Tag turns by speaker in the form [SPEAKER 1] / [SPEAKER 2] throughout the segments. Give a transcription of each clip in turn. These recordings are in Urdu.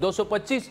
[SPEAKER 1] 225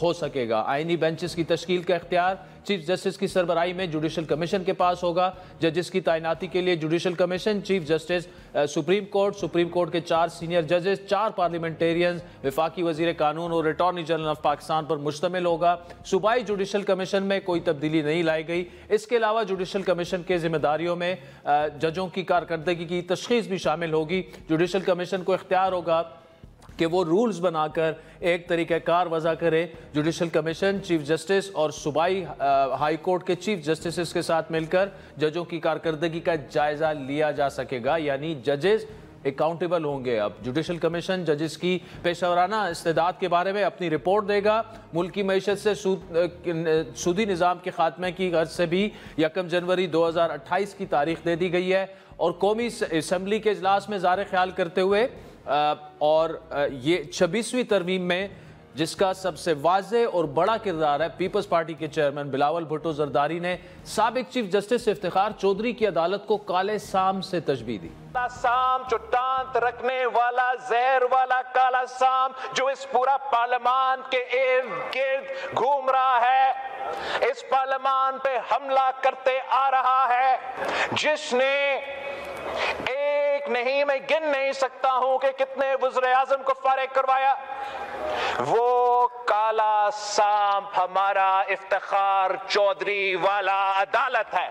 [SPEAKER 1] ہو سکے گا۔ آئینی بینچز کی تشکیل کا اختیار چیف جسٹس کی سربراہی میں جوڈیشل کمیشن کے پاس ہوگا۔ ججز کی تعیناتی کے لیے judicial commission, chief justice supreme court کے 4 سینئر ججز، 4 پارلیمنٹیرینز، وفاقی وزیر قانون اور اٹارنی جنرل آف پاکستان پر مشتمل ہوگا۔ صوبائی جوڈیشل کمیشن میں کوئی تبدیلی نہیں لائی گئی۔ اس کے علاوہ جوڈیشل کمیشن کے ذمہ داریوں میں ججوں کی کارکردگی کی تشخیص بھی شامل ہوگی۔ جوڈیشل کمیشن کو اختیار ہوگا کہ وہ رولز بنا کر ایک طریقہ کار وضع کرے۔ جوڈیشل کمیشن چیف جسٹس اور صوبائی ہائی کورٹ کے چیف جسٹسز کے ساتھ مل کر ججوں کی کارکردگی کا جائزہ لیا جا سکے گا، یعنی ججز اکاؤنٹیبل ہوں گے۔ اب جوڈیشل کمیشن ججز کی پیشہ ورانہ استعداد کے بارے میں اپنی رپورٹ دے گا۔ ملکی معیشت سے سودی نظام کے خاتمے کی غرض سے بھی 1 جنوری 2028 کی تاریخ دے دی گئی ہے، اور قومی اسمبلی کے اجلاس میں زار خیال کرتے ہوئے اور یہ 26ویں ترمیم میں جس کا سب سے واضح اور بڑا کردار ہے، پیپلز پارٹی کے چیئرمین بلاول بھٹو زرداری نے سابق چیف جسٹس افتخار چودھری کی عدالت کو کالے سام سے تشبیہ دی۔
[SPEAKER 2] سام جو ٹانت رکھنے والا، زہر والا کالا سام جو اس پورا پارلیمان کے ارد گرد گھوم رہا ہے، اس پارلیمان پہ حملہ کرتے آ رہا ہے، جس نے ایک نہیں، میں گن نہیں سکتا ہوں کہ کتنے وزیر اعظم کو فارغ کروایا، وہ کالا سانپ ہمارا افتخار چودھری والا عدالت ہے۔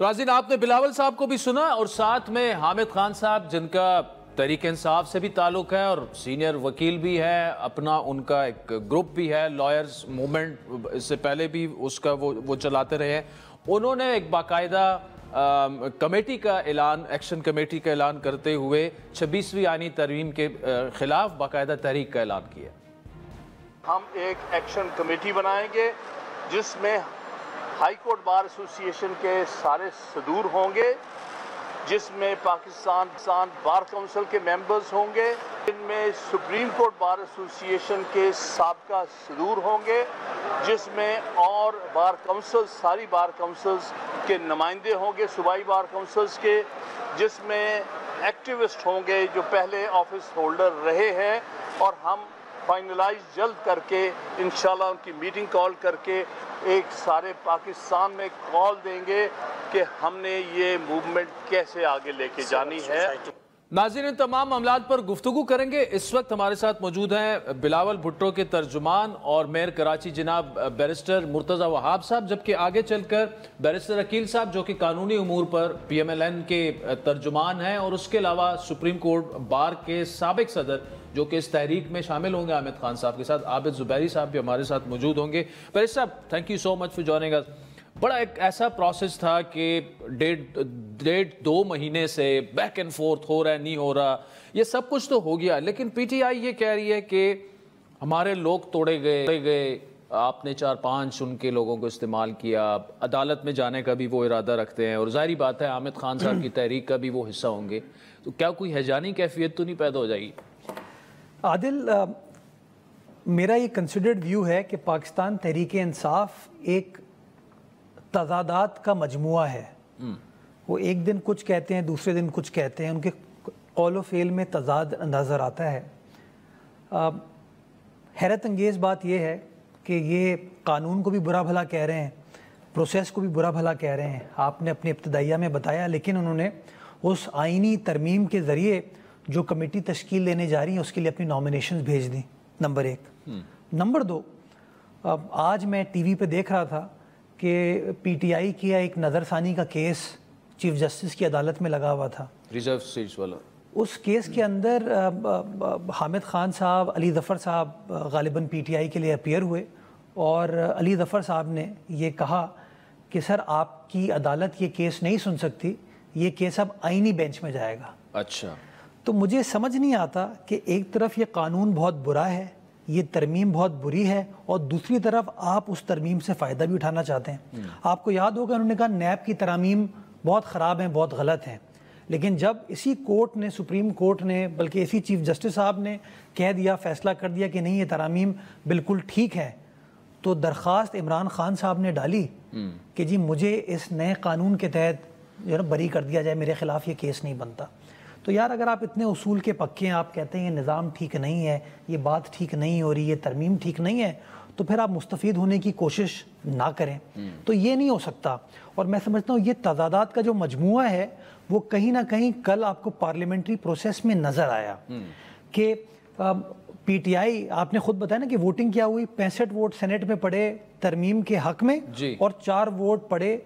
[SPEAKER 1] ناظرین، آپ نے بلاول صاحب کو بھی سنا، اور ساتھ میں حامد خان صاحب جن کا تحریک انصاف سے بھی تعلق ہے اور سینئر وکیل بھی ہے، اپنا ان کا ایک گروپ بھی ہے لائرز موومنٹ، اس سے پہلے بھی اس کا وہ چلاتے رہے ہیں۔ انہوں نے ایک باقاعدہ کمیٹی کا اعلان، ایکشن کمیٹی کا اعلان کرتے ہوئے 26ویں آئینی ترمیم کے خلاف باقاعدہ تحریک کا اعلان کیا۔
[SPEAKER 3] ہم ایک ایکشن کمیٹی بنائیں گے جس میں ہائی کورٹ بار ایسوسی ایشن کے سارے صدور ہوں گے، جس میں پاکستان بار کونسل کے ممبرز ہوں گے، جن میں سپریم کورٹ بار ایسوسی ایشن کے سابقہ صدور ہوں گے، جس میں اور بار کونسل، ساری بار کونسلز کے نمائندے ہوں گے، صوبائی بار کونسلز کے، جس میں ایکٹیوسٹ ہوں گے جو پہلے آفس ہولڈر رہے ہیں، اور ہم فائنلائز جلد کر کے انشاءاللہ ان کی میٹنگ کال کر کے ایک سارے پاکستان میں کال دیں گے کہ ہم نے یہ موومنٹ کیسے آگے لے کے جانی ہے۔
[SPEAKER 1] ناظرین، تمام معاملات پر گفتگو کریں گے۔ اس وقت ہمارے ساتھ موجود ہیں بلاول بھٹو کے ترجمان اور میئر کراچی جناب بیرسٹر مرتضی وہاب صاحب، جبکہ آگے چل کر بیرسٹر عقیل صاحب جو کہ قانونی امور پر پی ایم ایل این کے ترجمان ہیں، اور اس کے علاوہ سپریم کورٹ بار کے سابق صدر جو کہ اس تحریک میں شامل ہوں گے حامد خان صاحب کے ساتھ، عابد زبیری صاحب بھی ہمارے ساتھ موجود ہوں گے۔ بیرسٹر صاحب، thank you so much for joining us. بڑا ایک ایسا پروسیس تھا کہ 1.5-2 مہینے سے بیک اینڈ فورتھ ہو رہا ہے، نہیں ہو رہا، یہ سب کچھ تو ہو گیا، لیکن پی ٹی آئی یہ کہہ رہی ہے کہ ہمارے لوگ توڑے گئے، آپ نے 4-5 ان کے لوگوں کو استعمال کیا، عدالت میں جانے کا بھی وہ ارادہ رکھتے ہیں، اور ظاہری بات ہے حامد خان صاحب کی تحریک کا بھی وہ حصہ ہوں گے، تو کیا کوئی ہیجانی کیفیت تو نہیں پیدا ہو جائے گی؟
[SPEAKER 4] عادل، میرا یہ کنسیڈرڈ ویو ہے کہ پاکستان تحریک انصاف ایک تضادات کا مجموعہ ہے۔ وہ ایک دن کچھ کہتے ہیں، دوسرے دن کچھ کہتے ہیں، ان کے قول و فعل میں تضاد نظر آتا ہے۔ حیرت انگیز بات یہ ہے کہ یہ قانون کو بھی برا بھلا کہہ رہے ہیں، پروسیس کو بھی برا بھلا کہہ رہے ہیں، آپ نے اپنے ابتدائیہ میں بتایا، لیکن انہوں نے اس آئینی ترمیم کے ذریعے جو کمیٹی تشکیل لینے جا رہی ہیں اس کے لیے اپنی نامینیشنز بھیج دیں، نمبر 1۔ نمبر 2، آج میں ٹی وی پہ دیکھ رہا تھا کہ پی ٹی آئی کیا ایک نظر ثانی کا کیس چیف جسٹس کی عدالت میں لگا ہوا تھا،
[SPEAKER 1] ریزرو سیٹس والا۔
[SPEAKER 4] اس کیس کے اندر حامد خان صاحب، علی ظفر صاحب غالباً پی ٹی آئی کے لیے اپیئر ہوئے، اور علی ظفر صاحب نے یہ کہا کہ سر آپ کی عدالت یہ کیس نہیں سن سکتی، یہ کیس اب آئینی بینچ میں جائے گا۔
[SPEAKER 1] اچھا،
[SPEAKER 4] تو مجھے سمجھ نہیں آتا کہ ایک طرف یہ قانون بہت برا ہے، یہ ترمیم بہت بری ہے، اور دوسری طرف آپ اس ترمیم سے فائدہ بھی اٹھانا چاہتے ہیں۔ آپ کو یاد ہوگا انہوں نے کہا نیب کی ترامیم بہت خراب ہیں، بہت غلط ہیں، لیکن جب اسی کورٹ نے، سپریم کورٹ نے، بلکہ اسی چیف جسٹس صاحب نے کہہ دیا، فیصلہ کر دیا کہ نہیں یہ ترامیم بالکل ٹھیک ہے، تو درخواست عمران خان صاحب نے ڈالی کہ جی مجھے اس نئے قانون کے تحت جو ہے نا بری کر دیا جائے، میرے خلاف یہ کیس نہیں بنتا۔ تو یار اگر آپ اتنے اصول کے پکے ہیں، آپ کہتے ہیں یہ نظام ٹھیک نہیں ہے، یہ بات ٹھیک نہیں ہو رہی، یہ ترمیم ٹھیک نہیں ہے، تو پھر آپ مستفید ہونے کی کوشش نہ کریں. تو یہ نہیں ہو سکتا. اور میں سمجھتا ہوں یہ تضادات کا جو مجموعہ ہے وہ کہیں نہ کہیں کل آپ کو پارلیمنٹری پروسیس میں نظر آیا کہ پی ٹی آئی، آپ نے خود بتایا نا کہ ووٹنگ کیا ہوئی، 65 ووٹ سینٹ میں پڑے ترمیم کے حق میں اور 4 ووٹ پڑے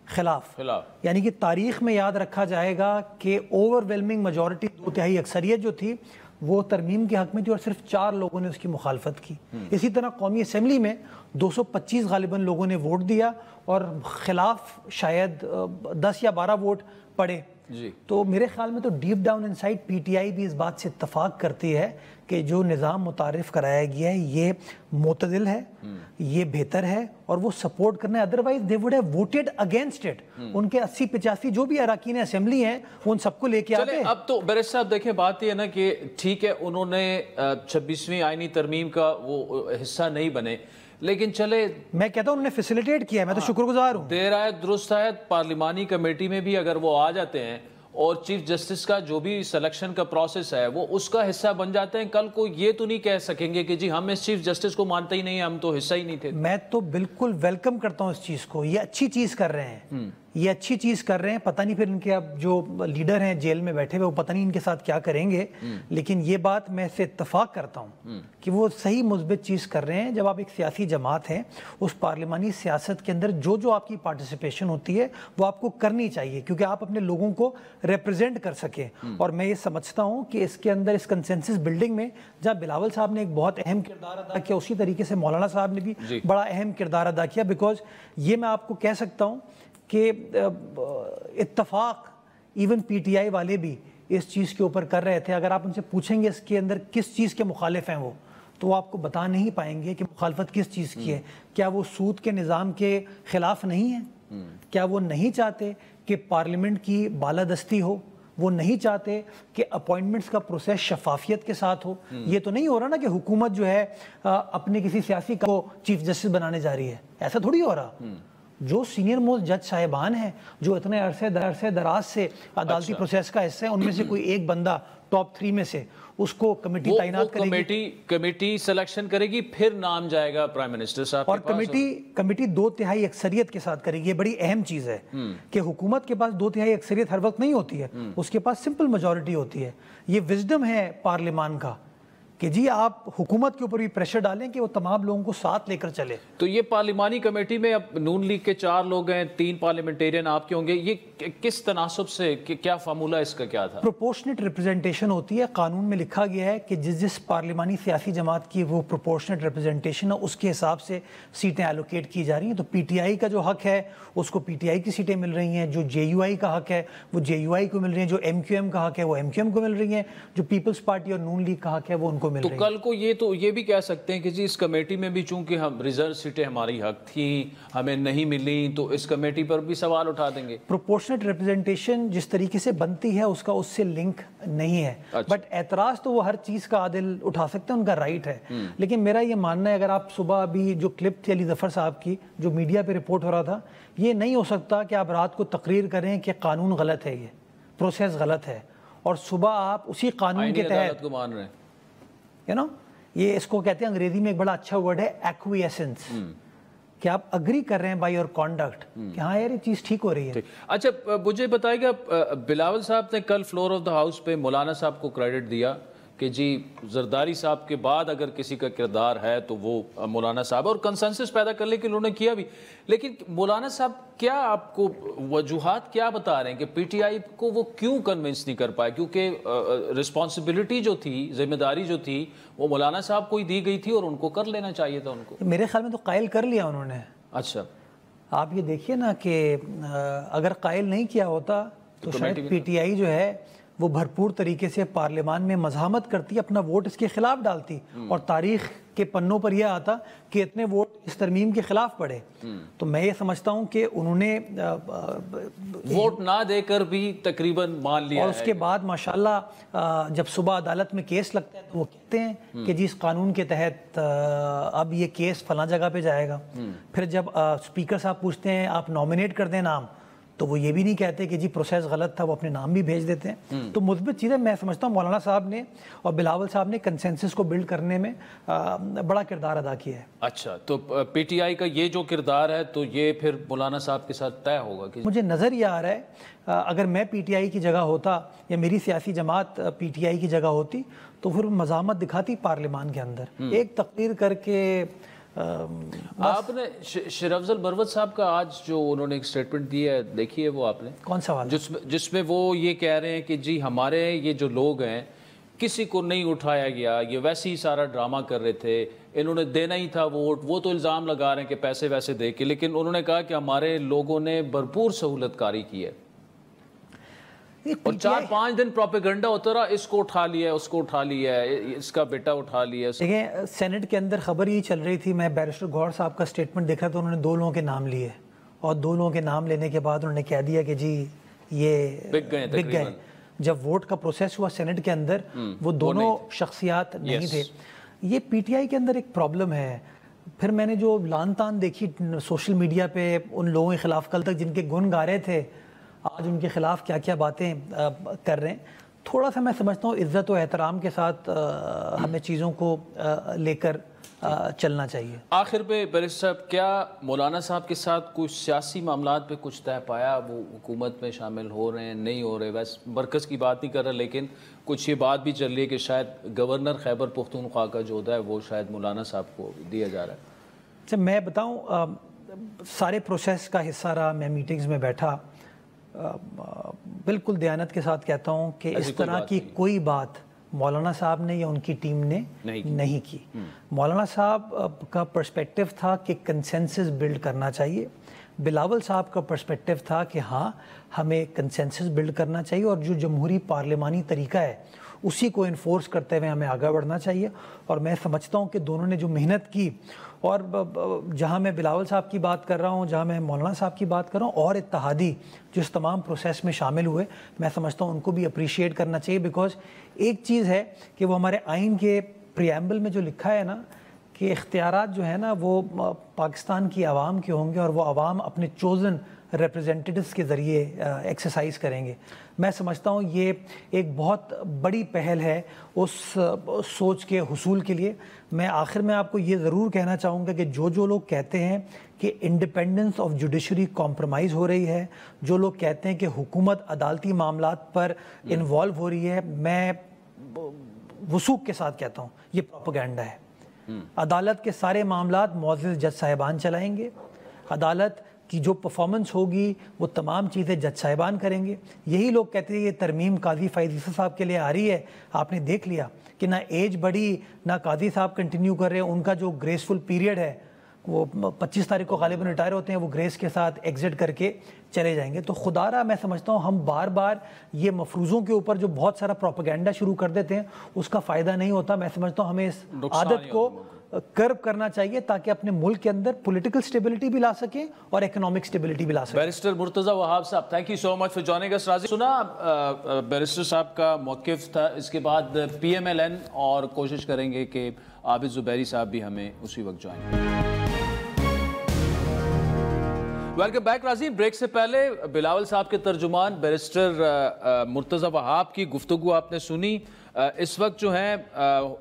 [SPEAKER 4] خلاف. یعنی کہ تاریخ میں یاد رکھا جائے گا کہ اوور ویلمنگ میجورٹی، 2/3 اکثریت جو تھی وہ ترمیم کے حق میں تھی اور صرف 4 لوگوں نے اس کی مخالفت کی. اسی طرح قومی اسمبلی میں 225 غالباً لوگوں نے ووٹ دیا اور خلاف شاید 10 یا 12 ووٹ پڑے. تو میرے خیال میں تو deep down in side P T I بھی اس بات سے اتفاق کرتی ہے کہ جو نظام متعارف کرایا گیا ہے یہ معتدل ہے، یہ بہتر ہے اور وہ سپورٹ کرنا ہے. Otherwise they would have voted against it. ان کے 80-85 جو بھی اراکین اسمبلی ہیں وہ ان سب کو لے کے آتے ہیں.
[SPEAKER 1] اب تو بیرسٹر صاحب دیکھیں، بات یہ ہے نا کہ ٹھیک ہے انہوں نے 26ویں آئینی ترمیم کا وہ حصہ نہیں بنے، لیکن چلے
[SPEAKER 4] میں کہتا ہوں انہوں نے فیسیلیٹیٹ کیا ہے، میں تو شکر گزار ہوں.
[SPEAKER 1] دیر آئے درست آئے، پارلیمانی کمیٹی میں بھی اگر وہ آ جاتے ہیں اور چیف جسٹس کا جو بھی سلیکشن کا پروسیس ہے وہ اس کا حصہ بن جاتے ہیں، کل کو یہ تو نہیں کہہ سکیں گے کہ جی ہم اس چیف جسٹس کو مانتے ہی نہیں، ہم تو حصہ ہی نہیں تھے.
[SPEAKER 4] میں تو بالکل ویلکم کرتا ہوں اس چیز کو. یہ اچھی چیز کر رہے ہیں، یہ اچھی چیز کر رہے ہیں. پتہ نہیں پھر ان کے اب جو لیڈر ہیں جیل میں بیٹھے ہوئے وہ پتہ نہیں ان کے ساتھ کیا کریں گے، لیکن یہ بات میں سے اتفاق کرتا ہوں کہ وہ صحیح مثبت چیز کر رہے ہیں. جب آپ ایک سیاسی جماعت ہیں، اس پارلیمانی سیاست کے اندر جو آپ کی پارٹیسپیشن ہوتی ہے وہ آپ کو کرنی چاہیے کیونکہ آپ اپنے لوگوں کو ریپرزینٹ کر سکیں. اور میں یہ سمجھتا ہوں کہ اس کے اندر اس کنسنسس بلڈنگ میں جہاں بلاول صاحب نے ایک بہت اہم کردار ادا کیا، اسی طریقے سے مولانا صاحب نے بھی بڑا اہم کردار ادا کیا. بیکاز یہ میں آپ کو کہہ سکتا ہوں کہ اتفاق ایون پی ٹی آئی والے بھی اس چیز کے اوپر کر رہے تھے. اگر آپ ان سے پوچھیں گے اس کے اندر کس چیز کے مخالف ہیں وہ، تو وہ آپ کو بتا نہیں پائیں گے کہ مخالفت کس چیز کی ہے. کیا وہ سود کے نظام کے خلاف نہیں ہیں؟ کیا وہ نہیں چاہتے کہ پارلیمنٹ کی بالادستی ہو؟ وہ نہیں چاہتے کہ اپوائنٹمنٹس کا پروسیس شفافیت کے ساتھ ہو؟ یہ تو نہیں ہو رہا نا کہ حکومت جو ہے اپنے کسی سیاسی کو چیف جسٹس بنانے جا رہی ہے. ایسا تھوڑی ہو رہا. جو سینئر موسٹ جج صاحبان ہیں جو اتنے عرصے دراز سے عدالتی پروسیس کا حصہ ہے، ان میں سے کوئی ایک بندہ ٹاپ 3 میں سے اس کو کمیٹی تعینات کرے گی،
[SPEAKER 1] کمیٹی سلیکشن کرے گی، پھر نام جائے گا پرائم منسٹر صاحب
[SPEAKER 4] اور کمیٹی 2/3 اکثریت کے ساتھ کرے گی. یہ بڑی اہم چیز ہے کہ حکومت کے پاس 2/3 اکثریت ہر وقت نہیں ہوتی ہے، اس کے پاس سمپل میجورٹی ہوتی ہے. یہ وزڈم ہے پارلیمان کا کہ جی آپ حکومت کے اوپر بھی پریشر ڈالیں کہ وہ تمام لوگوں کو ساتھ لے کر چلے.
[SPEAKER 1] تو یہ پارلیمانی کمیٹی میں اب نون لیگ کے 4 لوگ ہیں، 3 پارلیمنٹیرین آپ کے ہوں گے. یہ کس تناسب سے، کیا فارمولہ اس کا کیا تھا؟
[SPEAKER 4] پروپورشنٹ ریپرزنٹیشن ہوتی ہے. قانون میں لکھا گیا ہے کہ جس پارلیمانی سیاسی جماعت کی وہ پروپورشنٹ ریپرزنٹیشن ہے اس کے حساب سے سیٹیں ایلوکیٹ کی جا رہی ہیں. تو پی ٹی آئی کا جو حق ہے اس کو پی ٹی آئی کی سیٹیں مل رہی ہیں، جو جے یو آئی کا حق ہے وہ جے یو آئی کو مل رہی ہیں، جو ایم کیو ایم کا حق ہے وہ ایم کیو ایم کو مل رہی ہیں، جو پیپلز پارٹی اور نون لیگ کا حق ہے وہ ان کو مل رہی ہیں.
[SPEAKER 1] تو کل کو یہ بھی کہہ سکتے ہیں کہ جی اس کمیٹی میں بھی چونکہ ہم ریزرو سیٹیں ہماری حق تھی ہمیں نہیں ملی، تو اس کمیٹی پر بھی سوال اٹھا دیں گے.
[SPEAKER 4] پروپورشنٹ ریپرزنٹیشن جس طریقے سے بنتی ہے اس کا اس سے لنک نہیں ہے. بٹ اعتراض تو وہ ہر چیز کا عادل اٹھا سکتے ہیں، ان کا رائٹ ہے. لیکن میرا یہ ماننا ہے، اگر آپ صبح ابھی جو کلپ تھی علی ظفر صاحب کی جو میڈیا پہ رپورٹ ہو رہا تھا، یہ نہیں ہو سکتا کہ آپ رات کو تقریر کریں کہ قانون غلط ہے، یہ پروسیس غلط ہے، اور صبح آپ اسی قانون کے تحت
[SPEAKER 1] کو مان رہے
[SPEAKER 4] ہیں. یہ اس کو کہتے ہیں انگریزی میں ایک بڑا اچھا ورڈ ہے ایکویسنس، کہ آپ اگری کر رہے ہیں بائی یور کانڈکٹ کہ ہاں یار یہ چیز ٹھیک ہو رہی ہے.
[SPEAKER 1] اچھا مجھے بتائے گا، بلاول صاحب نے کل فلور آف دا ہاؤس پہ مولانا صاحب کو کریڈٹ دیا کہ جی زرداری صاحب کے بعد اگر کسی کا کردار ہے تو وہ مولانا صاحب، اور کنسنسس پیدا کرنے کے انہوں نے کیا بھی. لیکن مولانا صاحب کیا آپ کو وجوہات کیا بتا رہے ہیں کہ پی ٹی آئی کو وہ کیوں کنونس نہیں کر پائے؟ کیونکہ رسپانسبلٹی جو تھی، ذمہ داری جو تھی وہ مولانا صاحب کو ہی دی گئی تھی اور ان کو کر لینا چاہیے تھا. ان کو
[SPEAKER 4] میرے خیال میں تو قائل کر لیا انہوں نے.
[SPEAKER 1] اچھا
[SPEAKER 4] آپ یہ دیکھیے نا کہ اگر قائل نہیں کیا ہوتا تو شاید پی ٹی آئی جو ہے وہ بھرپور طریقے سے پارلیمان میں مزاحمت کرتی، اپنا ووٹ اس کے خلاف ڈالتی، اور تاریخ کے پنوں پر یہ آتا کہ اتنے ووٹ اس ترمیم کے خلاف پڑے. تو میں یہ سمجھتا ہوں کہ انہوں نے
[SPEAKER 1] ووٹ نہ دے کر بھی تقریباً مان لیا.
[SPEAKER 4] اور اس کے بعد ماشاءاللہ جب صبح عدالت میں کیس لگتا ہے تو وہ کہتے ہیں کہ جی اس قانون کے تحت اب یہ کیس فلاں جگہ پہ جائے گا. پھر جب اسپیکر صاحب پوچھتے ہیں آپ نامینیٹ کر دیں نام، تو وہ یہ بھی نہیں کہتے کہ جی پروسیس غلط تھا, وہ اپنے نام بھی بھیج دیتے ہیں. تو مثبت چیزیں میں سمجھتا ہوں مولانا صاحب نے اور بلاول صاحب نے کنسنسس کو بلڈ کرنے میں بڑا کردار ادا کیا ہے.
[SPEAKER 1] اچھا, تو پی ٹی آئی کا یہ جو کردار ہے تو یہ پھر مولانا صاحب کے ساتھ طے ہوگا کہ
[SPEAKER 4] مجھے نظر یہ آ رہا ہے اگر میں پی ٹی آئی کی جگہ ہوتا یا میری سیاسی جماعت پی ٹی آئی کی جگہ ہوتی تو پھر مزاحمت دکھاتی پارلیمان کے اندر, ایک تقریر کر کے.
[SPEAKER 1] آپ نے شیر افضل مروت صاحب کا آج جو انہوں نے ایک سٹیٹمنٹ دی ہے, دیکھی ہے وہ آپ نے؟
[SPEAKER 4] کون سا والا؟
[SPEAKER 1] جس میں وہ یہ کہہ رہے ہیں کہ جی ہمارے یہ جو لوگ ہیں کسی کو نہیں اٹھایا گیا, یہ ویسے ہی سارا ڈرامہ کر رہے تھے, انہوں نے دینا ہی تھا ووٹ, وہ تو الزام لگا رہے ہیں کہ پیسے ویسے دے کے, لیکن انہوں نے کہا کہ ہمارے لوگوں نے بھرپور سہولت کاری کی ہے اور 4-5 دن پروپیگنڈا ہوتا رہا, اس کو اٹھا لیا ہے, اس کو اٹھا لیا ہے, اس کا بیٹا اٹھا لیا ہے.
[SPEAKER 4] دیکھیں سینٹ کے اندر خبر یہ چل رہی تھی, میں بیرسٹر گوھر صاحب کا سٹیٹمنٹ دیکھا تو انہوں نے 2 لوگوں کے نام لیے اور 2 لوگوں کے نام لینے کے بعد انہوں نے کہہ دیا کہ جی یہ بک گئے. جب ووٹ کا پروسیس ہوا سینٹ کے اندر وہ دونوں شخصیات نہیں تھے. یہ پی ٹی آئی کے اندر ایک پرابلم ہے. پھر میں نے جو لان تان دیکھی سوشل میڈیا پہ ان لوگوں کے خلاف کل تک جن کے گن گا رہے تھے, آج ان کے خلاف کیا کیا باتیں کر رہے ہیں, تھوڑا سا میں سمجھتا ہوں عزت و احترام کے ساتھ ہمیں چیزوں کو لے کر چلنا چاہیے.
[SPEAKER 1] آخر پہ بیرسٹر صاحب کیا مولانا صاحب کے ساتھ کچھ سیاسی معاملات پہ کچھ طے پایا, وہ حکومت میں شامل ہو رہے ہیں نہیں ہو رہے؟ ویسے مرکز کی بات نہیں کر رہا, لیکن کچھ یہ بات بھی چل رہی ہے کہ شاید گورنر خیبر پختونخوا کا جو عہدہ ہے وہ شاید مولانا صاحب کو دیا جا رہا ہے.
[SPEAKER 4] اچھا میں بتاؤں, سارے پروسیس کا حصہ رہا, میں میٹنگز میں بیٹھا, بالکل دیانت کے ساتھ کہتا ہوں کہ اس طرح کی کوئی بات مولانا صاحب نے یا ان کی ٹیم نے نہیں کی. مولانا صاحب کا پرسپیکٹو تھا کہ کنسنسس بلڈ کرنا چاہیے, بلاول صاحب کا پرسپیکٹو تھا کہ ہاں ہمیں کنسنسس بلڈ کرنا چاہیے اور جو جمہوری پارلیمانی طریقہ ہے اسی کو انفورس کرتے ہوئے ہمیں آگے بڑھنا چاہیے. اور میں سمجھتا ہوں کہ دونوں نے جو محنت کی, اور جہاں میں بلاول صاحب کی بات کر رہا ہوں, جہاں میں مولانا صاحب کی بات کر رہا ہوں, اور اتحادی جو اس تمام پروسیس میں شامل ہوئے, میں سمجھتا ہوں ان کو بھی اپریشیٹ کرنا چاہیے. بیکاز ایک چیز ہے کہ وہ ہمارے آئین کے پریامبل میں جو لکھا ہے نا کہ اختیارات جو ہے نا وہ پاکستان کی عوام کے ہوں گے اور وہ عوام اپنے چوزن ریپرزینٹیوز کے ذریعے ایکسرسائز کریں گے. میں سمجھتا ہوں یہ ایک بہت بڑی پہل ہے اس سوچ کے حصول کے لیے. میں آخر میں آپ کو یہ ضرور کہنا چاہوں گا کہ جو لوگ کہتے ہیں کہ انڈیپینڈنس آف جوڈیشری کمپرومائز ہو رہی ہے, جو لوگ کہتے ہیں کہ حکومت عدالتی معاملات پر انوالو ہو رہی ہے, میں وثوق کے ساتھ کہتا ہوں یہ پروپیگنڈا ہے. عدالت کے سارے معاملات معزز جج صاحبان چلائیں گے, عدالت کی جو پرفارمنس ہوگی وہ تمام چیزیں جج صاحبان کریں گے. یہی لوگ کہتے ہیں یہ ترمیم قاضی فائز عیسی صاحب کے لیے آ رہی ہے. آپ نے دیکھ لیا کہ نہ ایج بڑی نہ قاضی صاحب کنٹینیو کر رہے ہیں, ان کا جو گریسفل پیریڈ ہے وہ 25 تاریخ کو غالباً ریٹائر ہوتے ہیں, وہ گریس کے ساتھ ایگزٹ کر کے چلے جائیں گے. تو خدا را میں سمجھتا ہوں ہم بار بار یہ مفروضوں کے اوپر جو بہت سارا پروپیگنڈا شروع کر دیتے ہیں اس کا فائدہ نہیں ہوتا. میں سمجھتا ہوں ہمیں اس عادت کو کرب کرنا چاہیے تاکہ اپنے ملک کے اندر پولیٹیکل سٹیبلٹی بھی لا سکیں اور اکنامک سٹیبلٹی بھی لا سکیں.
[SPEAKER 1] بیرسٹر مرتضی وہاب صاحب, thank you so much for joining us. راضی سنا بیرسٹر صاحب کا موقف تھا, اس کے بعد پی ایم ایل این اور کوشش کریں گے کہ عابد زبیری صاحب بھی ہمیں اسی وقت جوائن کریں. Welcome back. راضی, بریک سے پہلے بلاول صاحب کے ترجمان بیرسٹر مرتضی وہاب کی گفتگو آپ نے سنی. اس وقت جو ہیں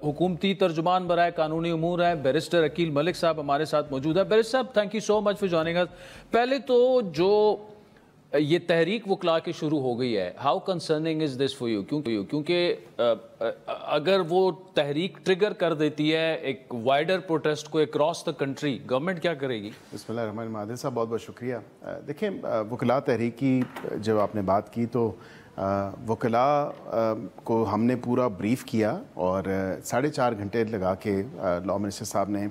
[SPEAKER 1] حکومتی ترجمان برائے قانونی امور ہیں بیرسٹر عقیل ملک صاحب ہمارے ساتھ موجود ہے. بیرسٹر صاحب, thank you so much for joining us. پہلے تو جو یہ تحریک وکلا کی شروع ہو گئی ہے, how concerning is this for you? کیونکہ اگر وہ تحریک ٹریگر کر دیتی ہے ایک وائڈر پروٹیسٹ کو اکراس دا کنٹری, گورنمنٹ کیا کرے گی؟
[SPEAKER 5] بسم اللہ الرحمن الرحیم. عادل صاحب بہت بہت شکریہ. دیکھیں وکلا تحریک کی جب آپ نے بات کی تو وکلا کو ہم نے پورا بریف کیا اور 4.5 گھنٹے لگا کے لاء منسٹر صاحب نے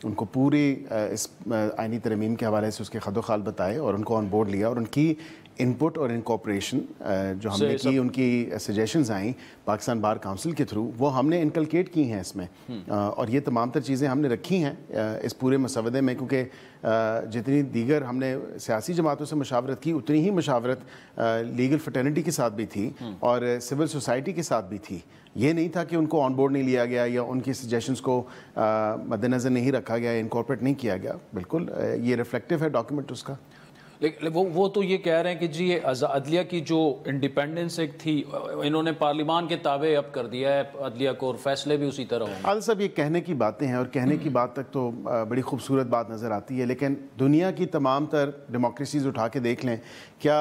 [SPEAKER 5] ان کو پوری اس آئینی ترمیم کے حوالے سے اس کے خد و خال بتائے اور ان کو آن بورڈ لیا, اور ان کی انپٹ اور انکوپریشن جو ہم نے کی, ان کی سجیشنز آئیں پاکستان بار کاؤنسل کے تھرو, وہ ہم نے انکلکیٹ کی ہیں اس میں. اور یہ تمام تر چیزیں ہم نے رکھی ہیں اس پورے مسودے میں, کیونکہ جتنی دیگر ہم نے سیاسی جماعتوں سے مشاورت کی اتنی ہی مشاورت لیگل فٹرنیٹی کے ساتھ بھی تھی اور سول سوسائٹی کے ساتھ بھی تھی. یہ نہیں تھا کہ ان کو آن بورڈ نہیں لیا گیا یا ان کی سجیشنز کو مد نظر نہیں رکھا گیا یا انکارپوریٹ نہیں کیا گیا. بالکل یہ ریفلیکٹیو ہے ڈاکیومنٹ اس کا.
[SPEAKER 1] لیکن وہ تو یہ کہہ رہے ہیں کہ جی عدلیہ کی جو انڈیپینڈنس ایک تھی انہوں نے پارلیمان کے تابع اب کر دیا ہے عدلیہ کو، اور فیصلے بھی اسی طرح ہوں گے۔
[SPEAKER 5] عادل صاحب یہ کہنے کی باتیں ہیں، اور کہنے کی بات تک تو بڑی خوبصورت بات نظر آتی ہے، لیکن دنیا کی تمام تر ڈیموکریسیز اٹھا کے دیکھ لیں، کیا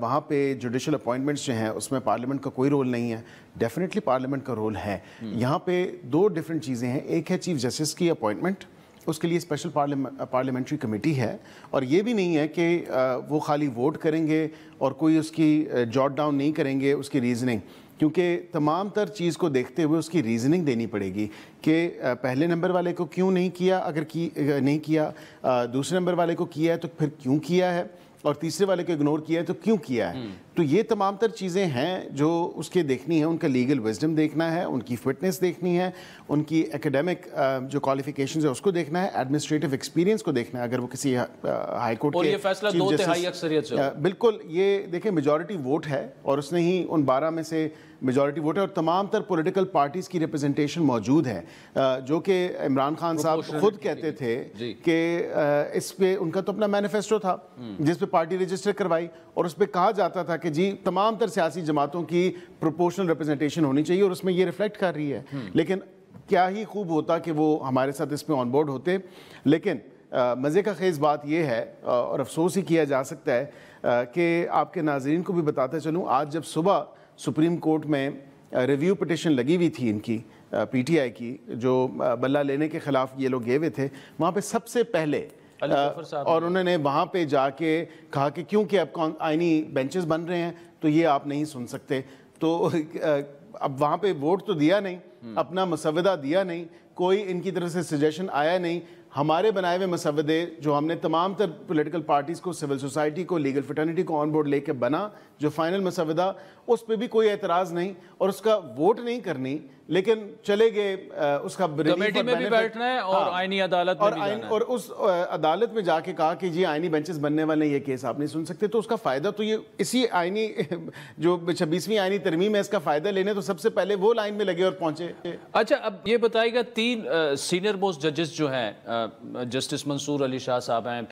[SPEAKER 5] وہاں پہ جوڈیشل اپوائنٹمنٹس جو ہیں اس میں پارلیمنٹ کا کوئی رول نہیں ہے؟ ڈیفینیٹلی پارلیمنٹ کا رول ہے۔ یہاں پہ دو ڈیفرنٹ چیزیں ہیں، ایک ہے چیف جسٹس کی اپوائنٹمنٹ، اس کے لیے اسپیشل پارلیمنٹری کمیٹی ہے، اور یہ بھی نہیں ہے کہ وہ خالی ووٹ کریں گے اور کوئی اس کی جاٹ ڈاؤن نہیں کریں گے اس کی ریزننگ، کیونکہ تمام تر چیز کو دیکھتے ہوئے اس کی ریزننگ دینی پڑے گی کہ پہلے نمبر والے کو کیوں نہیں کیا، اگر نہیں کیا، دوسرے نمبر والے کو کیا ہے تو پھر کیوں کیا ہے، اور تیسرے والے کو اگنور کیا ہے تو کیوں کیا ہے۔ تو یہ تمام تر چیزیں ہیں جو اس کے دیکھنی ہیں، ان کا لیگل وزڈم دیکھنا ہے، ان کی فٹنس دیکھنی ہے، ان کی ایکیڈیمک جو کوالیفیکیشنز ہے اس کو دیکھنا ہے، ایڈمنسٹریٹو ایکسپیرینس کو دیکھنا ہے، اگر وہ کسی ہائی کورٹ کے،
[SPEAKER 1] اور یہ فیصلہ 2/3 اکثریت سے،
[SPEAKER 5] بالکل یہ دیکھیں میجورٹی ووٹ ہے، اور اس نے ہی ان 12 میں سے میجورٹی ووٹ ہے، اور تمام تر پولیٹیکل پارٹیز کی ریپرزنٹیشن موجود ہے، جو کہ عمران خان صاحب خود کہتے تھے کہ اس پہ ان کا تو اپنا مینیفیسٹو تھا جس پہ پارٹی رجسٹر کروائی، اور اس پہ کہا جاتا تھا کہ جی تمام تر سیاسی جماعتوں کی پروپورشنل ریپرزنٹیشن ہونی چاہیے، اور اس میں یہ ریفلیکٹ کر رہی ہے۔ لیکن کیا ہی خوب ہوتا کہ وہ ہمارے ساتھ اس پہ آن بورڈ ہوتے، لیکن مزے کا خیز بات یہ ہے، اور افسوس ہی کیا جا سکتا ہے کہ آپ کے ناظرین کو بھی بتاتا چلوں، آج جب صبح سپریم کورٹ میں ریویو پٹیشن لگی ہوئی تھی ان کی پی ٹی آئی کی، جو بلہ لینے کے خلاف یہ لوگ گئے ہوئے تھے، وہاں پہ سب سے پہلے اور انہوں نے وہاں پہ جا کے کہا کہ کیونکہ اب آئینی بینچز بن رہے ہیں تو یہ آپ نہیں سن سکتے، تو اب وہاں پہ ووٹ تو دیا نہیں، اپنا مسودہ دیا نہیں، کوئی ان کی طرف سے سجیشن آیا نہیں۔ ہمارے بنائے ہوئے مسودے جو ہم نے تمام تر پولیٹیکل پارٹیز کو، سول سوسائٹی کو، لیگل فٹرنیٹی کو آن بورڈ لے کے بنا، جو فائنل مسودہ، اس پہ بھی کوئی اعتراض نہیں، اور اس کا ووٹ نہیں کرنی، لیکن چلے گئے اس کا
[SPEAKER 1] کمیٹی میں بھی بیٹھنا ہے اور آئینی عدالت میں بھی جانا ہے،
[SPEAKER 5] اور اس عدالت میں جا کے کہا کہ جی آئینی بینچز بننے والے یہ کیس آپ نہیں سن سکتے۔ تو اس کا فائدہ تو یہ اسی آئینی جو 26ویں آئینی ترمیم ہے اس کا فائدہ لینے تو سب سے پہلے وہ لائن میں لگے اور پہنچے۔
[SPEAKER 1] اچھا اب یہ بتائیے گا، 3 سینئر موسٹ ججز جو ہیں، جسٹس منصور علی شاہ صاحب ہیں،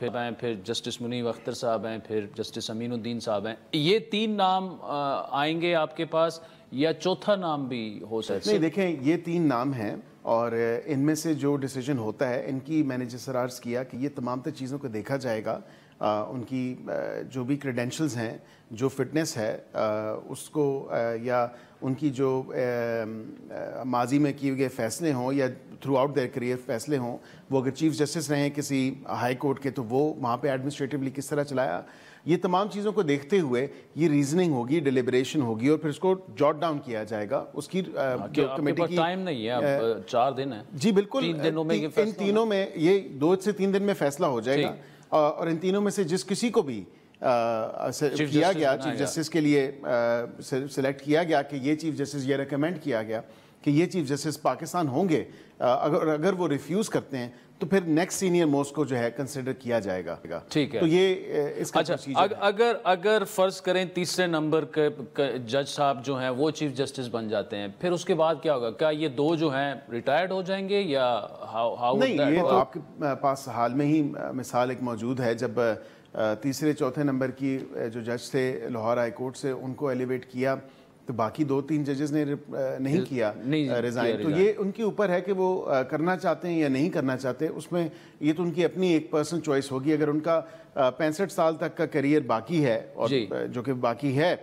[SPEAKER 1] پھر جسٹس منیب اختر صاحب ہیں، پھر جسٹس امین الدین صاحب ہیں، یہ 3 نام آئیں گے آپ کے پاس یا چوتھا نام بھی ہو سکتا ہے؟
[SPEAKER 5] نہیں دیکھیں، یہ 3 نام ہیں، اور ان میں سے جو ڈیسیجن ہوتا ہے، ان کی میں نے جس طرح عرض کیا کہ یہ تمام تر چیزوں کو دیکھا جائے گا، ان کی جو بھی کریڈینشلز ہیں، جو فٹنس ہے اس کو، یا ان کی جو ماضی میں کیے گئے فیصلے ہوں یا تھرو آؤٹ دیئر کریئر فیصلے ہوں، وہ اگر چیف جسٹس رہے کسی ہائی کورٹ کے تو وہ وہاں پہ ایڈمنسٹریٹولی کس طرح چلایا، یہ تمام چیزوں کو دیکھتے ہوئے یہ ریزننگ ہوگی، ڈیلیبریشن ہوگی، اور پھر اس کو جاٹ ڈاؤن کیا جائے گا۔ اس کی کمیٹی کی
[SPEAKER 1] ٹائم نہیں ہے، اب 4 دن ہے۔
[SPEAKER 5] جی بالکل، ان تینوں میں یہ 2 سے 3 دن میں فیصلہ ہو جائے گا، اور ان تینوں میں سے جس کسی کو بھی کیا گیا چیف جسٹس کے لیے سلیکٹ کیا گیا کہ یہ چیف جسٹس، یہ ریکمینڈ کیا گیا کہ یہ چیف جسٹس پاکستان ہوں گے، اگر وہ ریفیوز کرتے ہیں تو پھر نیکسٹ سینئر موسٹ کو جو ہے کنسیڈر کیا جائے گا۔
[SPEAKER 1] ٹھیک ہے،
[SPEAKER 5] تو یہ اس کا
[SPEAKER 1] اگر فرض کریں تیسرے نمبر کے جج صاحب جو ہیں وہ چیف جسٹس بن جاتے ہیں، پھر اس کے بعد کیا ہوگا؟ کیا یہ 2 جو ہیں ریٹائرڈ ہو جائیں گے یا ہاؤ؟
[SPEAKER 5] نہیں، یہ تو آپ کے پاس حال میں ہی مثال ایک موجود ہے، جب تیسرے چوتھے نمبر کی جو جج تھے لاہور ہائی کورٹ سے، ان کو ایلیویٹ کیا تو باقی 2-3 ججز نے نہیں کیا ریزائن، تو یہ ان کے اوپر ہے کہ وہ کرنا چاہتے ہیں یا نہیں کرنا چاہتے۔ اس میں یہ تو ان کی اپنی ایک پرسنل چوائس ہوگی۔ اگر ان کا 65 سال تک کا کیریئر باقی ہے، اور جو کہ باقی ہے،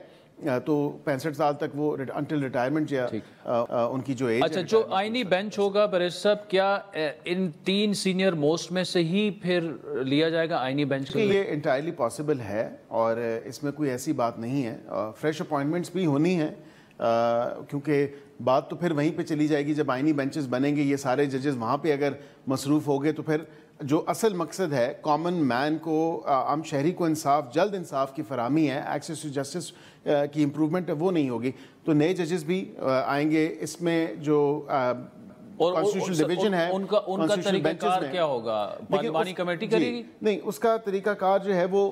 [SPEAKER 5] تو 65 سال تک وہ انٹل ریٹائرمنٹ یا ان کی جو ایج۔
[SPEAKER 1] اچھا، جو آئینی بینچ ہوگا بریز صاحب، کیا ان 3 سینئر موسٹ میں سے ہی پھر لیا جائے گا آئینی بینچ؟
[SPEAKER 5] یہ انٹائرلی پاسبل ہے، اور اس میں کوئی ایسی بات نہیں ہے۔ فریش اپوائنٹمنٹس بھی ہونی ہیں، کیونکہ بات تو پھر وہیں پہ چلی جائے گی جب آئینی بینچز بنیں گے، یہ سارے ججز وہاں پہ اگر مصروف ہو گئے تو پھر جو اصل مقصد ہے کامن مین کو، عام شہری کو انصاف، جلد انصاف کی فراہمی ہے، ایکسیس ٹو جسٹس کی امپرومنٹ ہے، وہ نہیں ہوگی۔ تو نئے ججز بھی آئیں گے، اس میں جو کانسٹیٹیوشنل ڈویژن ہے،
[SPEAKER 1] ان کا طریقہ کار کیا ہوگا؟ پارلیمانی کمیٹی کرے گی؟
[SPEAKER 5] نہیں، اس کا طریقہ کار جو ہے وہ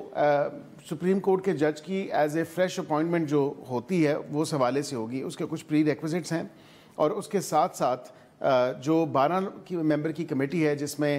[SPEAKER 5] سپریم کورٹ کے جج کی ایز اے فریش اپوائنٹمنٹ جو ہوتی ہے وہ اس حوالے سے ہوگی۔ اس کے کچھ پری ریکوزٹس ہیں، اور اس کے ساتھ ساتھ جو 12 ممبر کی کمیٹی ہے، جس میں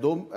[SPEAKER 5] 2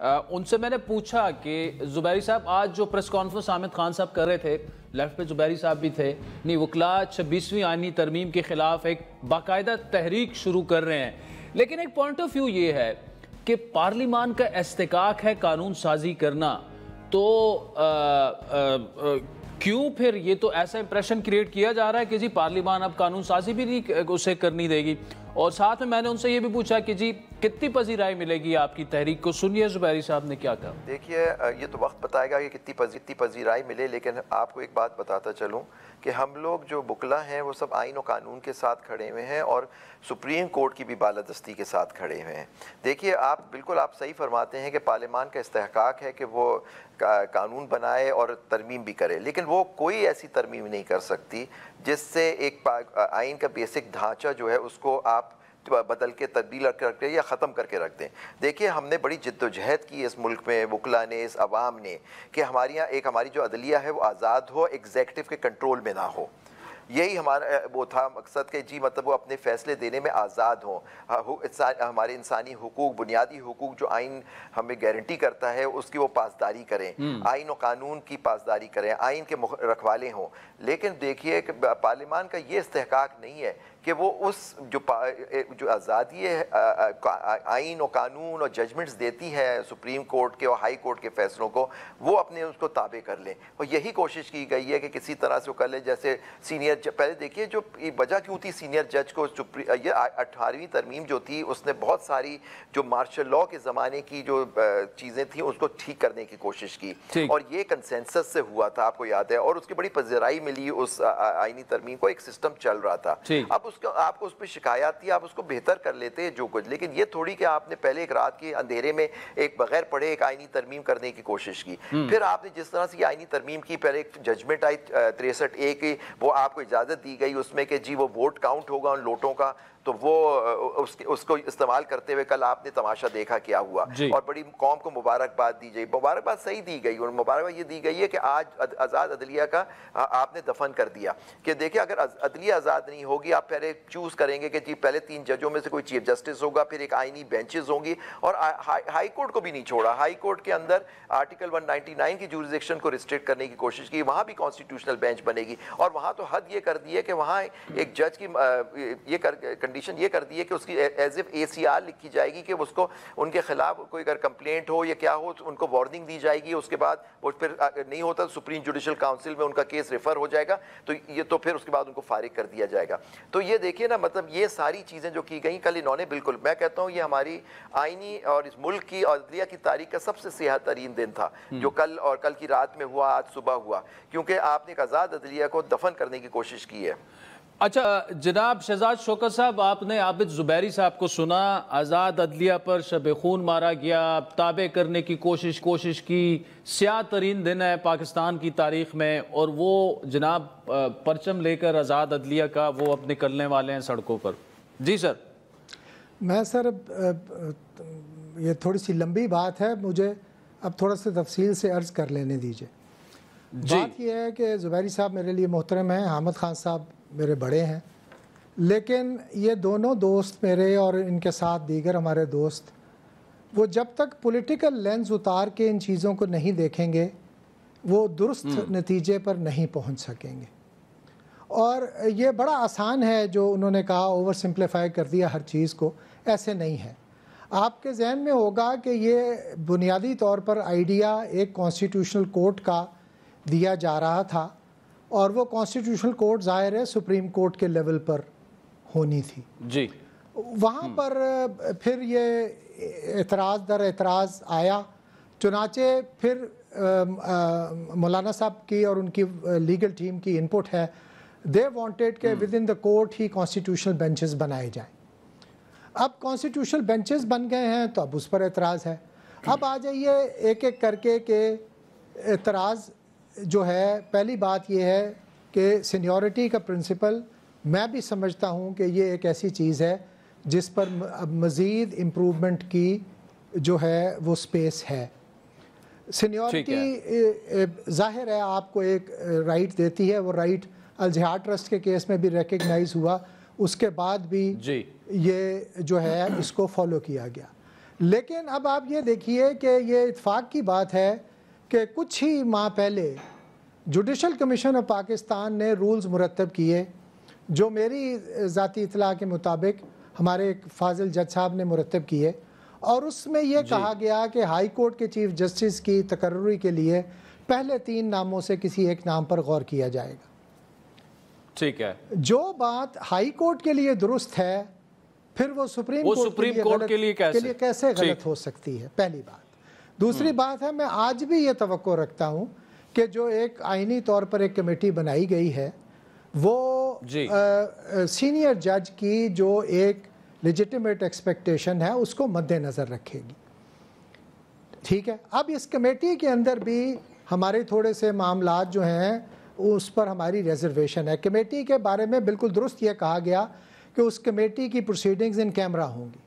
[SPEAKER 1] ان سے میں نے پوچھا کہ زبیری صاحب آج جو پریس کانفرنس حامد خان صاحب کر رہے تھے، لیفٹ پہ زبیری صاحب بھی تھے، نہیں وکلاء 26ویں آئینی ترمیم کے خلاف ایک باقاعدہ تحریک شروع کر رہے ہیں، لیکن ایک پوائنٹ آف ویو یہ ہے کہ پارلیمان کا استحقاق ہے قانون سازی کرنا، تو کیوں پھر یہ تو ایسا امپریشن کریٹ کیا جا رہا ہے کہ جی پارلیمان اب قانون سازی بھی نہیں اسے کرنی دے گی؟ اور ساتھ میں نے ان سے یہ بھی پوچھا کہ جی کتنی پذیرائی ملے گی آپ کی تحریک کو؟ سنیے زبیری صاحب نے کیا کہا۔
[SPEAKER 6] دیکھیے یہ تو وقت بتائے گا کہ کتنی پذیرائی ملے، لیکن آپ کو ایک بات بتاتا چلوں کہ ہم لوگ جو وکلاء ہیں وہ سب آئین و قانون کے ساتھ کھڑے ہوئے ہیں اور سپریم کورٹ کی بھی بالادستی کے ساتھ کھڑے ہوئے ہیں۔ دیکھیے بالکل آپ صحیح فرماتے ہیں کہ پارلیمان کا استحقاق ہے کہ وہ قانون بنائے اور ترمیم بھی کرے، لیکن وہ کوئی ایسی ترمیم نہیں کر سکتی جس سے ایک آئین کا بیسک ڈھانچہ جو ہے اس کو آپ بدل کے تبدیل کر کے یا ختم کر کے رکھ دیں۔ دیکھیے ہم نے بڑی جد و جہد کی اس ملک میں، وکلاء نے، اس عوام نے، کہ ہماری جو عدلیہ ہے وہ آزاد ہو، ایگزیکٹو کے کنٹرول میں نہ ہو۔ یہی ہمارا وہ تھا مقصد کہ جی مطلب وہ اپنے فیصلے دینے میں آزاد ہوں، ہمارے انسانی حقوق، بنیادی حقوق جو آئین ہمیں گارنٹی کرتا ہے اس کی وہ پاسداری کریں، آئین و قانون کی پاسداری کریں، آئین کے رکھوالے ہوں۔ لیکن دیکھیے کہ پارلیمان کا یہ استحقاق نہیں ہے کہ وہ اس جو آزادی آئین و قانون اور ججمنٹس دیتی ہے سپریم کورٹ کے اور ہائی کورٹ کے فیصلوں کو، وہ اپنے اس کو تابع کر لیں۔ اور یہی کوشش کی گئی ہے کہ کسی طرح سے وہ کر لیں، جیسے سینئر پہلے دیکھیے جو وجہ کیوں تھی سینئر جج کو، یہ 18ویں ترمیم جو تھی اس نے بہت ساری جو مارشل لاء کے زمانے کی جو چیزیں تھیں اس کو ٹھیک کرنے کی کوشش کی، اور یہ کنسنسس سے ہوا تھا، آپ کو یاد ہے، اور اس کی بڑی پذیرائی ملی اس آئینی ترمیم کو، ایک سسٹم چل رہا تھا۔ اب آپ کو اس پہ شکایات تھی، آپ اس کو بہتر کر لیتے جو کچھ، لیکن یہ تھوڑی کہ آپ نے پہلے ایک رات کے اندھیرے میں ایک بغیر پڑھے ایک آئینی ترمیم کرنے کی کوشش کی، پھر آپ نے جس طرح سے آئینی ترمیم کی، پہلے ایک ججمنٹ آئی 63A کی، وہ آپ کو اجازت دی گئی اس میں کہ جی وہ ووٹ کاؤنٹ ہوگا ان لوٹوں کا، تو وہ اس کو استعمال کرتے ہوئے کل آپ نے تماشا دیکھا کیا ہوا، اور بڑی قوم کو مبارکباد دی گئی، مبارکباد صحیح دی گئی، اور مبارکباد یہ دی گئی ہے کہ آج آزاد عدلیہ کا آپ نے دفن کر دیا، کہ دیکھیں اگر عدلیہ آزاد نہیں ہوگی، آپ پہلے چوز کریں گے کہ جی پہلے 3 ججوں میں سے کوئی چیف جسٹس ہوگا، پھر ایک آئینی بینچز ہوں گی، اور ہائی کورٹ کو بھی نہیں چھوڑا، ہائی کورٹ کے اندر آرٹیکل 199 کی جورسڈکشن کو ریسٹرکٹ کرنے کی کوشش کی، وہاں بھی کانسٹیٹیوشنل بینچ بنے گی، اور وہاں تو حد یہ کر دی ہے کہ وہاں ایک جج کی یہ کنڈیشن یہ کر دی ہے کہ اس کی ایز اف ACR لکھی جائے گی کہ اس کو ان کے خلاف کوئی اگر کمپلینٹ ہو یا کیا ہو تو ان کو وارننگ دی جائے گی، اس کے بعد وہ پھر نہیں ہوتا سپریم جوڈیشل کاؤنسل میں ان کا کیس ریفر ہو جائے گا، تو پھر اس کے بعد ان کو فارغ کر دیا جائے گا۔ تو یہ دیکھیے نا، مطلب یہ ساری چیزیں جو کی گئیں کل انہوں نے، بالکل میں کہتا ہوں یہ ہماری آئینی اور اس ملک کی اور عدلیہ کی تاریخ کا سب سے سیاہ ترین دن تھا جو کل اور کل کی رات میں ہوا، آج صبح ہوا، کیونکہ آپ نے ایک آزاد عدلیہ کو دفن کرنے کی کوشش کی ہے۔
[SPEAKER 1] اچھا جناب شہزاد شوکت صاحب، آپ نے عابد زبیری صاحب کو سنا، آزاد عدلیہ پر شب خون مارا گیا، تابع کرنے کی کوشش کی، سیاہ ترین دن ہے پاکستان کی تاریخ میں، اور وہ جناب پرچم لے کر آزاد عدلیہ کا وہ اب نکلنے والے ہیں سڑکوں پر۔ جی سر۔
[SPEAKER 7] میں سر یہ تھوڑی سی لمبی بات ہے، مجھے اب تھوڑا سا تفصیل سے عرض کر لینے دیجئے۔ بات یہ ہے کہ زبیری صاحب میرے لیے محترم ہیں، حامد خان صاحب میرے بڑے ہیں، لیکن یہ دونوں دوست میرے اور ان کے ساتھ دیگر ہمارے دوست، وہ جب تک پولیٹیکل لینز اتار کے ان چیزوں کو نہیں دیکھیں گے وہ درست نتیجے پر نہیں پہنچ سکیں گے۔ اور یہ بڑا آسان ہے جو انہوں نے کہا، اوور سمپلیفائی کر دیا ہر چیز کو، ایسے نہیں ہے۔ آپ کے ذہن میں ہوگا کہ یہ بنیادی طور پر آئیڈیا ایک کانسٹیٹیوشنل کورٹ کا دیا جا رہا تھا، اور وہ کانسٹیٹیوشنل کورٹ ظاہر ہے سپریم کورٹ کے لیول پر ہونی تھی۔
[SPEAKER 1] جی
[SPEAKER 7] وہاں پر پھر یہ اعتراض در اعتراض آیا، چنانچہ پھر مولانا صاحب کی اور ان کی لیگل ٹیم کی انپٹ ہے، دے وانٹیڈ کہ with in the court he constitutional benches بنائے جائیں۔ اب کانسٹیٹیوشنل بینچز بن گئے ہیں تو اب اس پر اعتراض ہے۔ اب آ جائیے ایک ایک کر کے کہ اعتراض جو ہے، پہلی بات یہ ہے کہ سینیورٹی کا پرنسپل میں بھی سمجھتا ہوں کہ یہ ایک ایسی چیز ہے جس پر اب مزید امپروومنٹ کی جو ہے وہ سپیس ہے۔ سینیورٹی ظاہر ہے آپ کو ایک رائٹ دیتی ہے، وہ رائٹ الجہاد ٹرسٹ کے کیس میں بھی ریکگنائز ہوا، اس کے بعد بھی یہ جو ہے اس کو فالو کیا گیا۔ لیکن اب آپ یہ دیکھیے کہ یہ اتفاق کی بات ہے کہ کچھ ہی ماہ پہلے جوڈیشل کمیشن آف پاکستان نے رولز مرتب کیے جو میری ذاتی اطلاع کے مطابق ہمارے ایک فاضل جج صاحب نے مرتب کیے، اور اس میں یہ کہا گیا کہ ہائی کورٹ کے چیف جسٹس کی تقرری کے لیے پہلے 3 ناموں سے کسی ایک نام پر غور کیا جائے گا۔
[SPEAKER 1] ٹھیک ہے،
[SPEAKER 7] جو بات ہائی کورٹ کے لیے درست ہے پھر وہ سپریم کورٹ کے لیے کیسے غلط ہو سکتی ہے، پہلی بات۔ دوسری بات ہے، میں آج بھی یہ توقع رکھتا ہوں کہ جو ایک آئینی طور پر ایک کمیٹی بنائی گئی ہے وہ سینئر جج کی جو ایک لیجیٹیمیٹ ایکسپیکٹیشن ہے اس کو مد نظر رکھے گی، ٹھیک ہے۔ اب اس کمیٹی کے اندر بھی ہمارے تھوڑے سے معاملات جو ہیں اس پر ہماری ریزرویشن ہے۔ کمیٹی کے بارے میں بالکل درست یہ کہا گیا کہ اس کمیٹی کی پروسیڈنگز ان کیمرہ ہوں گی،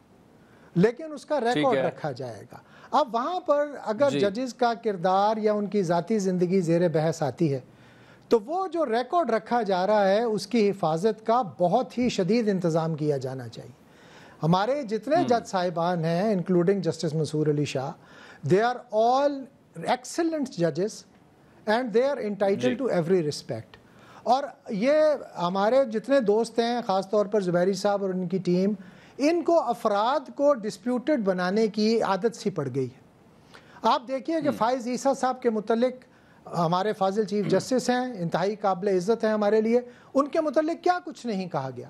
[SPEAKER 7] لیکن اس کا ریکارڈ رکھا جائے گا۔ اب وہاں پر اگر ججز کا کردار یا ان کی ذاتی زندگی زیر بحث آتی ہے تو وہ جو ریکارڈ رکھا جا رہا ہے اس کی حفاظت کا بہت ہی شدید انتظام کیا جانا چاہیے۔ ہمارے جتنے جج صاحبان ہیں including justice Mansoor Ali Shah, they are all excellent ججز and they are entitled to every respect. اور یہ ہمارے جتنے دوست ہیں، خاص طور پر زبیری صاحب اور ان کی ٹیم، ان کو افراد کو ڈسپیوٹڈ بنانے کی عادت سی پڑ گئی ہے۔ آپ دیکھیے کہ فائز عیسیٰ صاحب کے متعلق ہمارے فاضل چیف جسٹس ہیں، انتہائی قابل عزت ہیں ہمارے لیے، ان کے متعلق کیا کچھ نہیں کہا گیا،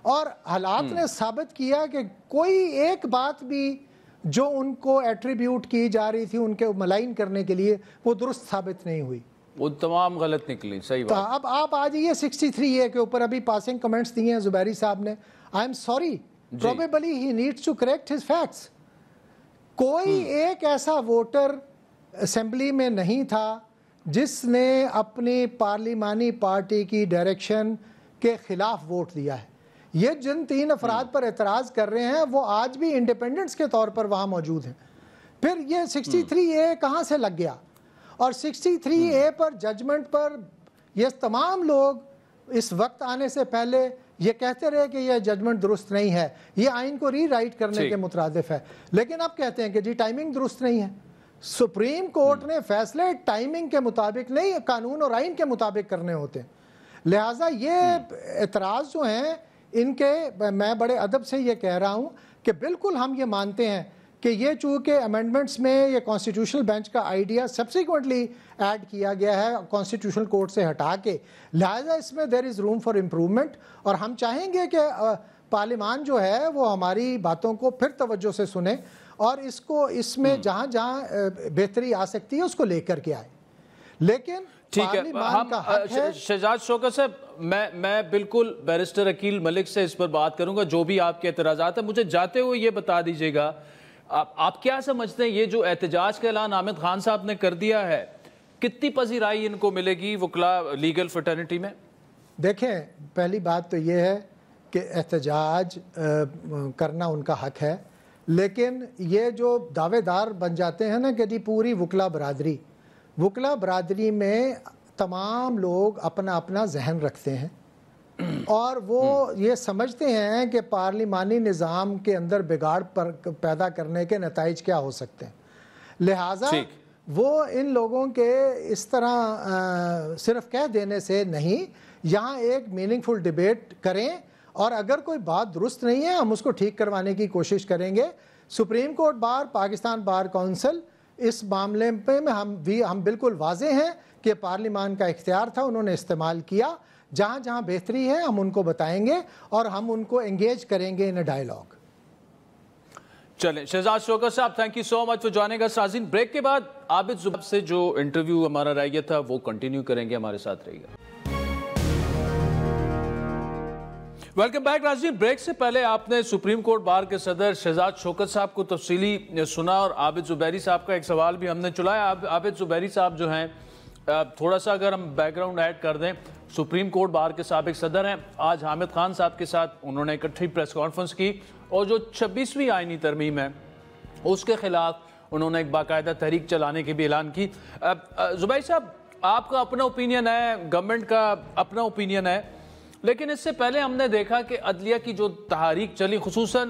[SPEAKER 7] اور حالات نے ثابت کیا کہ کوئی ایک بات بھی جو ان کو ایٹریبیوٹ کی جا رہی تھی ان کے ملائن کرنے کے لیے وہ درست ثابت نہیں ہوئی،
[SPEAKER 1] وہ تمام غلط نکلی۔ صحیح بات۔
[SPEAKER 7] اب آپ آ جائیے 63A کے اوپر ابھی پاسنگ کمنٹس دیے ہیں زبیری صاحب نے۔ I am sorry, probably he needs to correct his facts۔ کوئی ایک ایسا ووٹر اسمبلی میں نہیں تھا جس نے اپنی پارلیمانی پارٹی کی ڈائریکشن کے خلاف ووٹ دیا ہے۔ یہ جن 3 افراد پر اعتراض کر رہے ہیں وہ آج بھی انڈیپینڈنٹس کے طور پر وہاں موجود ہیں۔ پھر یہ 63A کہاں سے لگ گیا؟ اور 63A پر ججمنٹ پر یہ تمام لوگ اس وقت آنے سے پہلے یہ کہتے رہے کہ یہ ججمنٹ درست نہیں ہے، یہ آئین کو ری رائٹ کرنے کے مترادف ہے، لیکن اب کہتے ہیں کہ جی ٹائمنگ درست نہیں ہے۔ سپریم کورٹ نے فیصلے ٹائمنگ کے مطابق نہیں، قانون اور آئین کے مطابق کرنے ہوتے ہیں۔ لہٰذا یہ اعتراض جو ہیں ان کے، میں بڑے ادب سے یہ کہہ رہا ہوں کہ بالکل ہم یہ مانتے ہیں کہ یہ چونکہ امینڈمنٹس میں یہ کانسٹیٹیوشنل بینچ کا آئیڈیا سبسیکوئنٹلی ایڈ کیا گیا ہے کانسٹیٹیوشنل کورٹ سے ہٹا کے، لہٰذا اس میں دیر از روم فار امپروومنٹ، اور ہم چاہیں گے کہ پارلیمان جو ہے وہ ہماری باتوں کو پھر توجہ سے سنے اور اس میں جہاں جہاں بہتری آ سکتی ہے اس کو لے کر کے آئے۔ لیکن
[SPEAKER 1] ٹھیک ہے، شہزاد شوکت صاحب، میں بالکل بیرسٹر عقیل ملک سے اس پر بات کروں گا، جو بھی آپ کے اعتراضات ہیں مجھے جاتے ہوئے یہ بتا دیجیے گا، آپ کیا سمجھتے ہیں یہ جو احتجاج کا اعلان حامد خان صاحب نے کر دیا ہے کتنی پذیرائی ان کو ملے گی وکلا لیگل فرٹرنٹی میں؟
[SPEAKER 7] دیکھیں، پہلی بات تو یہ ہے کہ احتجاج کرنا ان کا حق ہے، لیکن یہ جو دعوے دار بن جاتے ہیں نا کہ جی پوری وکلا برادری میں تمام لوگ اپنا اپنا ذہن رکھتے ہیں اور وہ یہ سمجھتے ہیں کہ پارلیمانی نظام کے اندر بگاڑ پیدا کرنے کے نتائج کیا ہو سکتے ہیں، لہٰذا وہ ان لوگوں کے اس طرح صرف کہہ دینے سے نہیں، یہاں ایک میننگ فل ڈیبیٹ کریں، اور اگر کوئی بات درست نہیں ہے ہم اس کو ٹھیک کروانے کی کوشش کریں گے۔ Supreme court bar, Pakistan bar council, اس معاملے پہ ہم بالکل واضح ہیں کہ پارلیمان کا اختیار تھا، انہوں نے استعمال کیا، جہاں جہاں بہتری ہے ہم ان کو بتائیں گے اور ہم ان کو انگیج کریں گے ان اے ڈائیلاگ۔
[SPEAKER 1] چلیں، شہزاد شوکت صاحب، thank you so much for joining us. ناظرین، بریک کے بعد عابد زبیر سے جو انٹرویو ہمارا رہ گیا تھا وہ کنٹینیو کریں گے، ہمارے ساتھ رہیے گا۔ ویلکم بیک ناظرین۔ بریک سے پہلے آپ نے سپریم کورٹ بار کے صدر شہزاد شوکت صاحب کو تفصیلی سنا اور عابد زبیری صاحب کا ایک سوال بھی ہم نے چلایا۔ عابد زبیری صاحب جو ہیں، تھوڑا سا اگر ہم بیک گراؤنڈ ایڈ کر دیں، سپریم کورٹ بار کے سابق صدر ہیں، آج حامد خان صاحب کے ساتھ انہوں نے اکٹھی پریس کانفرنس کی اور جو 26ویں آئینی ترمیم ہے اس کے خلاف انہوں نے ایک باقاعدہ تحریک چلانے کی بھی اعلان کی۔ زبیر صاحب، آپ کا اپنا اوپینین ہے، گورنمنٹ کا اپنا اوپینین ہے، لیکن اس سے پہلے ہم نے دیکھا کہ عدلیہ کی جو تحریک چلی، خصوصاً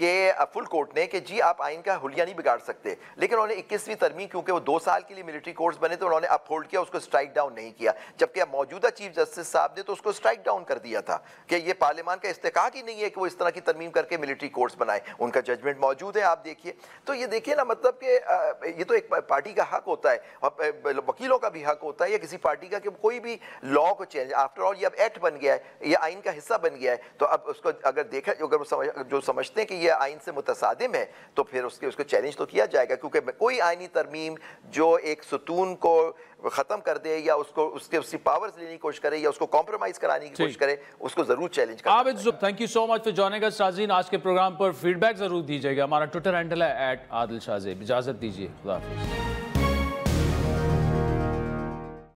[SPEAKER 6] کہ فل کورٹ نے کہ جی آپ آئین کا حلیہ نہیں بگاڑ سکتے، لیکن انہوں نے 21ویں ترمیم کیونکہ وہ 2 سال کے لیے ملٹری کورٹس بنے تو انہوں نے اپ ہولڈ کیا، اس کو اسٹرائک ڈاؤن نہیں کیا، جبکہ موجودہ چیف جسٹس صاحب نے تو اس کو اسٹرائک ڈاؤن کر دیا تھا کہ یہ پارلیمان کا استحقاق ہی نہیں ہے کہ وہ اس طرح کی ترمیم کر کے ملٹری کورٹس بنائے، ان کا ججمنٹ موجود ہے آپ دیکھیے۔ تو یہ دیکھیے نا، مطلب کہ یہ تو ایک پارٹی کا حق ہوتا ہے، وکیلوں کا بھی حق ہوتا ہے یا کسی پارٹی کا کہ کوئی بھی لا کو چینج، آفٹر آل یہ اب ایکٹ بن گیا ہے، یہ آئین کا حصہ بن گیا ہے، تو اب اس کو اگر دیکھا جو سمجھتے ہیں کہ یہ آئین سے متصادم ہے تو پھر اس کو چیلنج تو کیا جائے گا، کیونکہ کوئی آئینی ترمیم جو ایک ستون کو ختم کر دے یا اس کی پاورز لینے کی کوشش کرے یا اس کو کمپرومائز کرانے کی کوشش کرے، اس کو ضرور چیلنج کرنا۔
[SPEAKER 1] Abid Zubair, thank you so much for joining us. ناظرین، آج کے پروگرام پر فیڈ بیک ضرور دیجیے گا، ہمارا ٹویٹر ہینڈل ہے @عادل شاہ زیب۔ اجازت دیجیے، خدا حافظ۔